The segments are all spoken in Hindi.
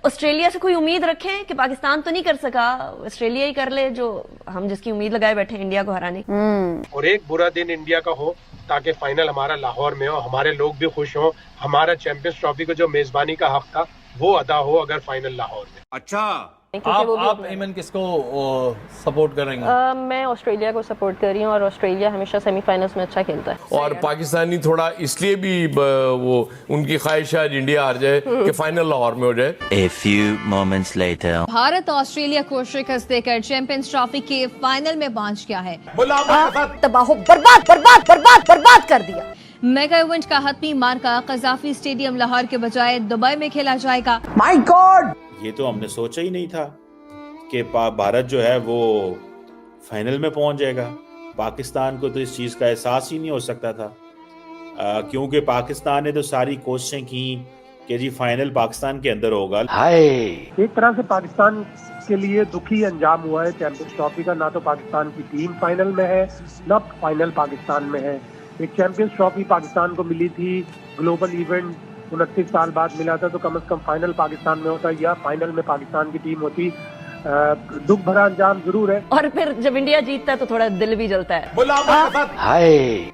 ऑस्ट्रेलिया से कोई उम्मीद रखें कि पाकिस्तान तो नहीं कर सका, ऑस्ट्रेलिया ही कर ले जो हम जिसकी उम्मीद लगाए बैठे इंडिया को हराने। और एक बुरा दिन इंडिया का हो ताकि फाइनल हमारा लाहौर में हो, हमारे लोग भी खुश हो, हमारा चैंपियंस ट्रॉफी को जो मेजबानी का हक था वो अदा हो अगर फाइनल लाहौर में। अच्छा, आप ईमन किसको सपोर्ट करेंगे? मैं ऑस्ट्रेलिया को सपोर्ट कर रही हूँ और ऑस्ट्रेलिया हमेशा सेमीफाइनल्स में अच्छा खेलता है। और पाकिस्तानी थोड़ा इसलिए भी वो उनकी ख्वाहिश है इंडिया हार जाए कि फाइनल लाहौर में हो जाए। A few moments later. Bharat Australia को शिकस्त देकर चैंपियंस ट्रॉफी के फाइनल में पहुंच गया है। तबाह बर्बाद बर्बाद बर्बाद बर्बाद कर दिया। मेगा इवेंट का हतमी मार्का कजाफी स्टेडियम लाहौर के बजाय दुबई में खेला जाएगा। माय गॉड, ये तो हमने सोचा ही नहीं था कि भारत जो है वो फाइनल में पहुंच जाएगा। पाकिस्तान को तो इस चीज़ का एहसास ही नहीं हो सकता था, क्योंकि पाकिस्तान ने तो सारी कोशिशें की कि जी फाइनल पाकिस्तान के अंदर होगा। हाय, एक तरह से पाकिस्तान के लिए दुखी अंजाम हुआ है चैंपियंस ट्रॉफी का। ना तो पाकिस्तान की टीम फाइनल में है, ना फाइनल पाकिस्तान में है। एक चैंपियंस ट्रॉफी पाकिस्तान को मिली थी, ग्लोबल इवेंट 29 साल बाद मिला था, तो कम से कम फाइनल पाकिस्तान में होता या फाइनल में पाकिस्तान की टीम होती। दुख भरा अंजाम जरूर है। और फिर जब इंडिया जीतता है तो थोड़ा दिल भी जलता है। हाय।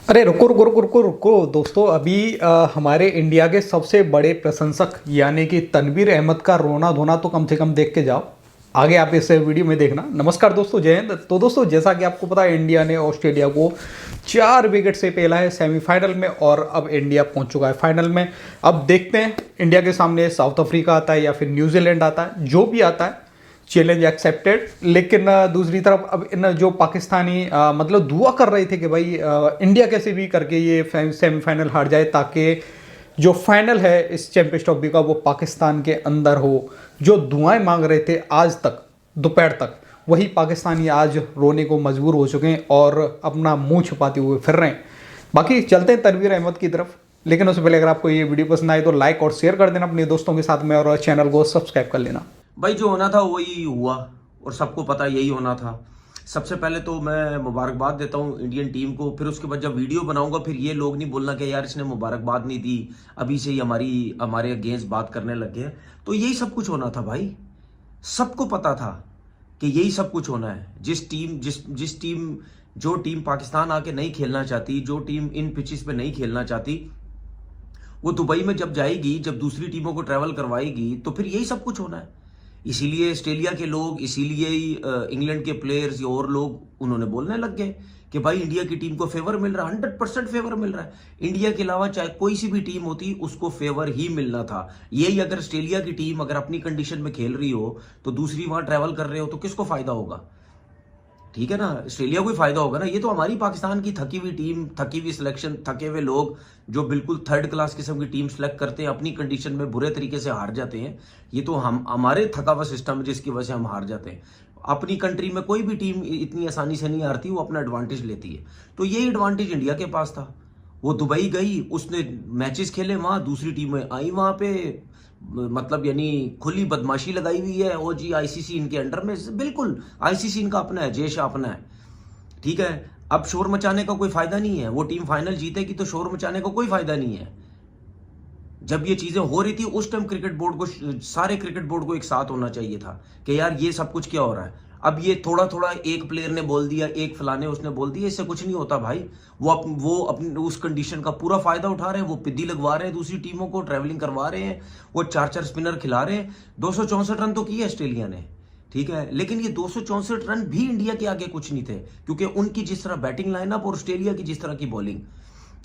अरे रुको रुको रुको रुको रुको दोस्तों, अभी हमारे इंडिया के सबसे बड़े प्रशंसक यानी कि तनवीर अहमद का रोना धोना तो कम से कम देख के जाओ, आगे आप इस वीडियो में देखना। नमस्कार दोस्तों, जय हिंद। तो दोस्तों, जैसा कि आपको पता है इंडिया ने ऑस्ट्रेलिया को 4 विकेट से पेला है सेमीफाइनल में और अब इंडिया पहुंच चुका है फाइनल में। अब देखते हैं इंडिया के सामने साउथ अफ्रीका आता है या फिर न्यूजीलैंड आता है, जो भी आता है चैलेंज एक्सेप्टेड। लेकिन दूसरी तरफ अब इन जो पाकिस्तानी मतलब दुआ कर रहे थे कि भाई इंडिया कैसे भी करके ये सेमीफाइनल हार जाए ताकि जो फाइनल है इस चैंपियंस ट्रॉफी का वो पाकिस्तान के अंदर हो। जो दुआएं मांग रहे थे आज तक दोपहर तक, वही पाकिस्तानी आज रोने को मजबूर हो चुके हैं और अपना मुंह छुपाते हुए फिर रहे हैं। बाकी चलते हैं तनवीर अहमद की तरफ, लेकिन उससे पहले अगर आपको ये वीडियो पसंद आए तो लाइक और शेयर कर देना अपने दोस्तों के साथ में और चैनल को सब्सक्राइब कर लेना। भाई जो होना था वही हुआ और सबको पता यही होना था। सबसे पहले तो मैं मुबारकबाद देता हूँ इंडियन टीम को, फिर उसके बाद जब वीडियो बनाऊंगा फिर ये लोग नहीं बोलना कि यार इसने मुबारकबाद नहीं दी, अभी से ही हमारे अगेंस्ट बात करने लग गए। तो यही सब कुछ होना था भाई, सबको पता था कि यही सब कुछ होना है। जो टीम पाकिस्तान आके नहीं खेलना चाहती, जो टीम इन पिचेस पे नहीं खेलना चाहती, वो दुबई में जब जाएगी, जब दूसरी टीमों को ट्रैवल करवाएगी तो फिर यही सब कुछ होना है। इसीलिए ऑस्ट्रेलिया के लोग, इसीलिए इंग्लैंड के प्लेयर्स और लोग उन्होंने बोलने लग गए कि भाई इंडिया की टीम को फेवर मिल रहा है, 100% फेवर मिल रहा है। इंडिया के अलावा चाहे कोई सी भी टीम होती उसको फेवर ही मिलना था। यही अगर ऑस्ट्रेलिया की टीम अगर अपनी कंडीशन में खेल रही हो तो दूसरी वहां ट्रैवल कर रहे हो तो किसको फायदा होगा? ठीक है ना, ऑस्ट्रेलिया को ही फायदा होगा ना। ये तो हमारी पाकिस्तान की थकी हुई टीम, थकी हुई सिलेक्शन, थके हुए लोग जो बिल्कुल थर्ड क्लास किस्म की टीम सेलेक्ट करते हैं, अपनी कंडीशन में बुरे तरीके से हार जाते हैं। ये तो हमारे थका हुआ सिस्टम है जिसकी वजह से हम हार जाते हैं। अपनी कंट्री में कोई भी टीम इतनी आसानी से नहीं हारती, वो अपना एडवांटेज लेती है। तो यही एडवांटेज इंडिया के पास था। वो दुबई गई, उसने मैचेस खेले वहां, दूसरी टीमें आई वहां पे, मतलब यानी खुली बदमाशी लगाई हुई है। ओ जी आईसीसी इनके अंडर में, बिल्कुल आईसीसी इनका अपना है, जैश अपना है। ठीक है, अब शोर मचाने का कोई फायदा नहीं है। वो टीम फाइनल जीतेगी तो शोर मचाने का कोई फायदा नहीं है। जब ये चीजें हो रही थी उस टाइम क्रिकेट बोर्ड को, सारे क्रिकेट बोर्ड को एक साथ होना चाहिए था कि यार ये सब कुछ क्या हो रहा है। अब ये थोड़ा थोड़ा एक प्लेयर ने बोल दिया, एक फलाने उसने बोल दिया, इससे कुछ नहीं होता भाई। वो अपनी उस कंडीशन का पूरा फायदा उठा रहे हैं, वो पिद्दी लगवा रहे हैं दूसरी टीमों को, ट्रैवलिंग करवा रहे हैं, वो 4-4 स्पिनर खिला रहे हैं। 264 रन तो किए ऑस्ट्रेलिया ने, ठीक है, लेकिन ये 264 रन भी इंडिया के आगे कुछ नहीं थे, क्योंकि उनकी जिस तरह बैटिंग लाइनअप और ऑस्ट्रेलिया की जिस तरह की बॉलिंग,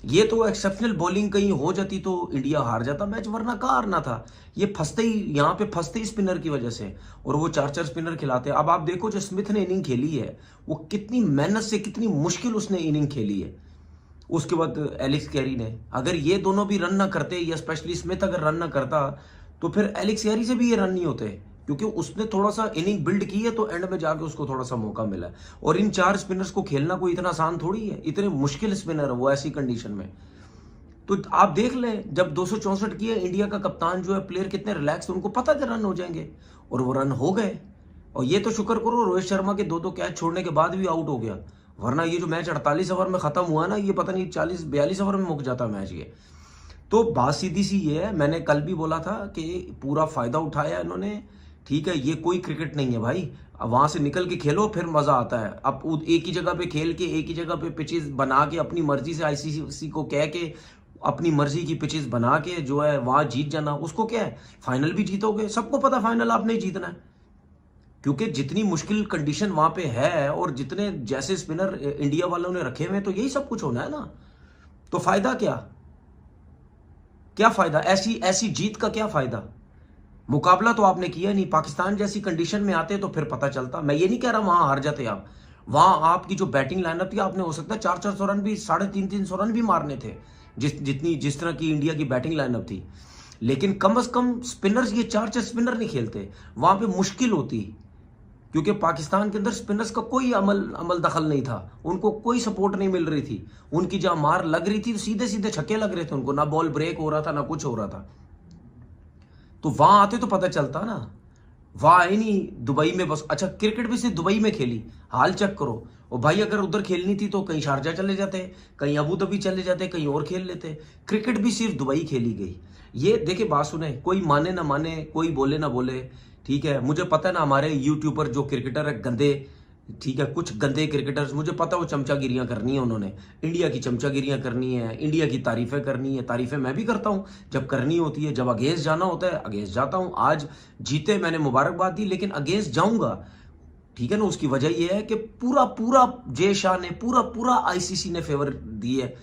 ये तो एक्सेप्शनल बॉलिंग कहीं हो जाती तो इंडिया हार जाता मैच, वरना कहाँ हारना था। ये फंसते ही यहाँ पे फंसते ही स्पिनर की वजह से, और वो 4-4 स्पिनर खिलाते। अब आप देखो जो स्मिथ ने इनिंग खेली है, वो कितनी मेहनत से, कितनी मुश्किल उसने इनिंग खेली है। उसके बाद एलेक्स कैरी ने, अगर ये दोनों भी रन ना करते, या स्पेशली स्मिथ अगर रन ना करता, तो फिर एलेक्स कैरी से भी ये रन नहीं होते, क्योंकि उसने थोड़ा सा इनिंग बिल्ड की है तो एंड में जाके उसको थोड़ा सा मौका मिला है। और इन 4 स्पिनर्स को खेलना कोई इतना आसान थोड़ी है, इतने मुश्किल स्पिनर है वो ऐसी कंडीशन में। तो आप देख लें, जब 264 किए, इंडिया का कप्तान जो है, प्लेयर कितने रिलैक्स, उनको पता कि रन हो जाएंगे, और वो रन हो गए। और ये तो शुक्र करो रोहित शर्मा के 2-2 कैच छोड़ने के बाद भी आउट हो गया, वरना ये जो मैच 48 ओवर में खत्म हुआ ना, ये पता नहीं 40-42 ओवर में मुक जाता मैच ये। तो बात सीधी सी ये है, मैंने कल भी बोला था कि पूरा फायदा उठाया इन्होंने। ठीक है, ये कोई क्रिकेट नहीं है भाई, अब वहां से निकल के खेलो फिर मजा आता है। अब एक ही जगह पे खेल के, एक ही जगह पे पिचेस बना के, अपनी मर्जी से आईसीसी को कह के अपनी मर्जी की पिचेस बना के जो है वहां जीत जाना, उसको क्या है, फाइनल भी जीतोगे। सबको पता फाइनल आपने ही जीतना है, क्योंकि जितनी मुश्किल कंडीशन वहां पे है और जितने जैसे स्पिनर इंडिया वालों ने रखे हुए, तो यही सब कुछ होना है ना। तो फायदा क्या फायदा, ऐसी जीत का क्या फायदा? मुकाबला तो आपने किया नहीं। पाकिस्तान जैसी कंडीशन में आते तो फिर पता चलता। मैं ये नहीं कह रहा वहां हार जाते आप, वहां आपकी जो बैटिंग लाइनअप थी, आपने हो सकता है 400 रन भी, 350 रन भी मारने थे, जिस तरह की इंडिया की बैटिंग लाइनअप थी। लेकिन कम से कम स्पिनर्स, ये 4 स्पिनर नहीं खेलते, वहां पे मुश्किल होती, क्योंकि पाकिस्तान के अंदर स्पिनर्स का कोई अमल दखल नहीं था, उनको कोई सपोर्ट नहीं मिल रही थी। उनकी जहां मार लग रही थी तो सीधे सीधे छक्के लग रहे थे उनको, ना बॉल ब्रेक हो रहा था ना कुछ हो रहा था। तो वहां आते तो पता चलता ना, वहां आई नहीं दुबई में बस। अच्छा, क्रिकेट भी सिर्फ दुबई में खेली, हाल चेक करो। और भाई अगर उधर खेलनी थी तो कहीं शारजा चले जाते, कहीं अबू धाबी चले जाते, कहीं और खेल लेते। क्रिकेट भी सिर्फ दुबई खेली गई। ये देखे, बात सुने, कोई माने ना माने, कोई बोले ना बोले, ठीक है, मुझे पता है ना हमारे यूट्यूबर जो क्रिकेटर है गंदे, ठीक है, कुछ गंदे क्रिकेटर्स, मुझे पता है वो चमचागिरियां करनी है, उन्होंने इंडिया की चमचागिरियां करनी है, इंडिया की तारीफें करनी है। तारीफें मैं भी करता हूं जब करनी होती है, जब अगेंस्ट जाना होता है अगेंस्ट जाता हूं। आज जीते, मैंने मुबारकबाद दी, लेकिन अगेंस्ट जाऊंगा, ठीक है ना। उसकी वजह यह है कि पूरा जय शाह ने, पूरा आईसीसी ने फेवर दी है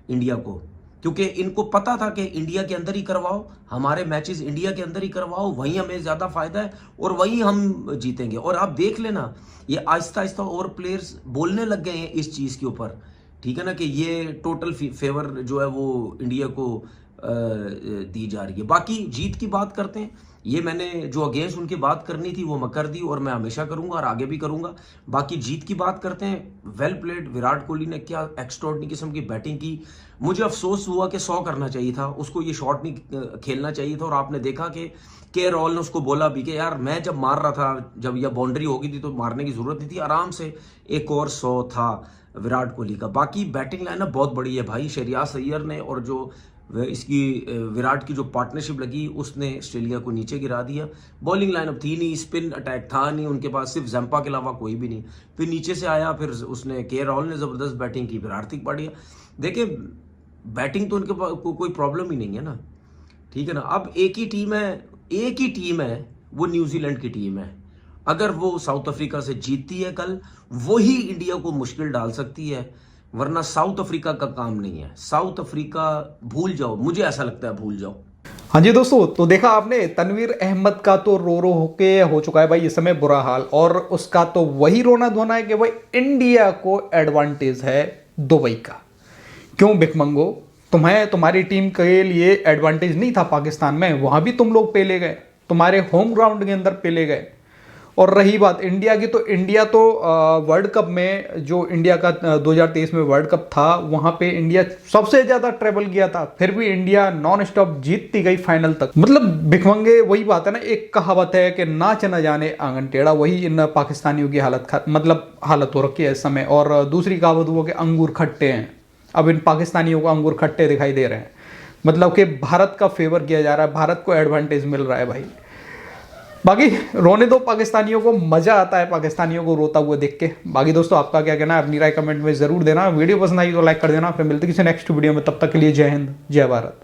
इंडिया को, क्योंकि इनको पता था कि इंडिया के अंदर ही करवाओ, हमारे मैचेस इंडिया के अंदर ही करवाओ, वहीं हमें ज्यादा फायदा है और वहीं हम जीतेंगे। और आप देख लेना, ये आहिस्ता आहिस्ता और प्लेयर्स बोलने लग गए हैं इस चीज के ऊपर, ठीक है ना, कि ये टोटल फेवर जो है वो इंडिया को दी जा रही है। बाकी जीत की बात करते हैं, ये मैंने जो अगेंस्ट उनकी बात करनी थी वो मैं कर दी और मैं हमेशा करूंगा और आगे भी करूंगा। बाकी जीत की बात करते हैं, वेल प्लेड, विराट कोहली ने क्या एक्स्ट्राऑर्डिनरी किस्म की बैटिंग की। मुझे अफसोस हुआ कि 100 करना चाहिए था, उसको ये शॉट नहीं खेलना चाहिए था। और आपने देखा कि के रॉल ने उसको बोला भी कि यार मैं जब मार रहा था, जब यह बाउंड्री हो गई थी तो मारने की जरूरत नहीं थी, आराम से एक और 100 था विराट कोहली का। बाकी बैटिंग लाइनअप बहुत बड़ी है भाई, शहरियार अय्यर ने और जो इसकी विराट की जो पार्टनरशिप लगी उसने ऑस्ट्रेलिया को नीचे गिरा दिया। बॉलिंग लाइनअप थी नहीं, स्पिन अटैक था नहीं उनके पास, सिर्फ जंपा के अलावा कोई भी नहीं। फिर नीचे से आया, फिर उसने के राहुल ने जबरदस्त बैटिंग की, फिर हार्दिक पांड्या। देखिए बैटिंग तो उनके पास कोई प्रॉब्लम ही नहीं है ना, ठीक है ना। अब एक ही टीम है, वो न्यूजीलैंड की टीम है। अगर वो साउथ अफ्रीका से जीतती है कल, वही इंडिया को मुश्किल डाल सकती है, वरना साउथ अफ्रीका का काम नहीं है। साउथ अफ्रीका भूल जाओ, मुझे ऐसा लगता है भूल जाओ। हाँ जी दोस्तों, तो देखा आपने, तनवीर अहमद का तो रो होके हो चुका है भाई इस समय बुरा हाल, और उसका तो वही रोना धोना है कि भाई इंडिया को एडवांटेज है दुबई का। क्यों भिखमंगो, तुम्हारी टीम के लिए एडवांटेज नहीं था पाकिस्तान में, वहां भी तुम लोग पेले गए, तुम्हारे होम ग्राउंड के अंदर पेले गए। और रही बात इंडिया की, तो इंडिया तो वर्ल्ड कप में, जो इंडिया का 2023 में वर्ल्ड कप था, वहां पे इंडिया सबसे ज्यादा ट्रेवल किया था, फिर भी इंडिया नॉन स्टॉप जीतती गई फाइनल तक। मतलब भिखमंगे, वही बात है ना, एक कहावत है कि नाच न जाने आंगन टेढ़ा, वही इन पाकिस्तानियों की हालत हो रखी है इस समय। और दूसरी कहावत वो कि अंगूर खट्टे हैं, अब इन पाकिस्तानियों को अंगूर खट्टे दिखाई दे रहे हैं, मतलब कि भारत का फेवर किया जा रहा है, भारत को एडवांटेज मिल रहा है भाई। बाकी रोने दो पाकिस्तानियों को, मजा आता है पाकिस्तानियों को रोता हुआ देख के। बाकी दोस्तों आपका क्या कहना है, अपनी राय कमेंट में जरूर देना। वीडियो पसंद आई तो लाइक कर देना। फिर मिलते किसी नेक्स्ट वीडियो में, तब तक के लिए जय हिंद, जय भारत।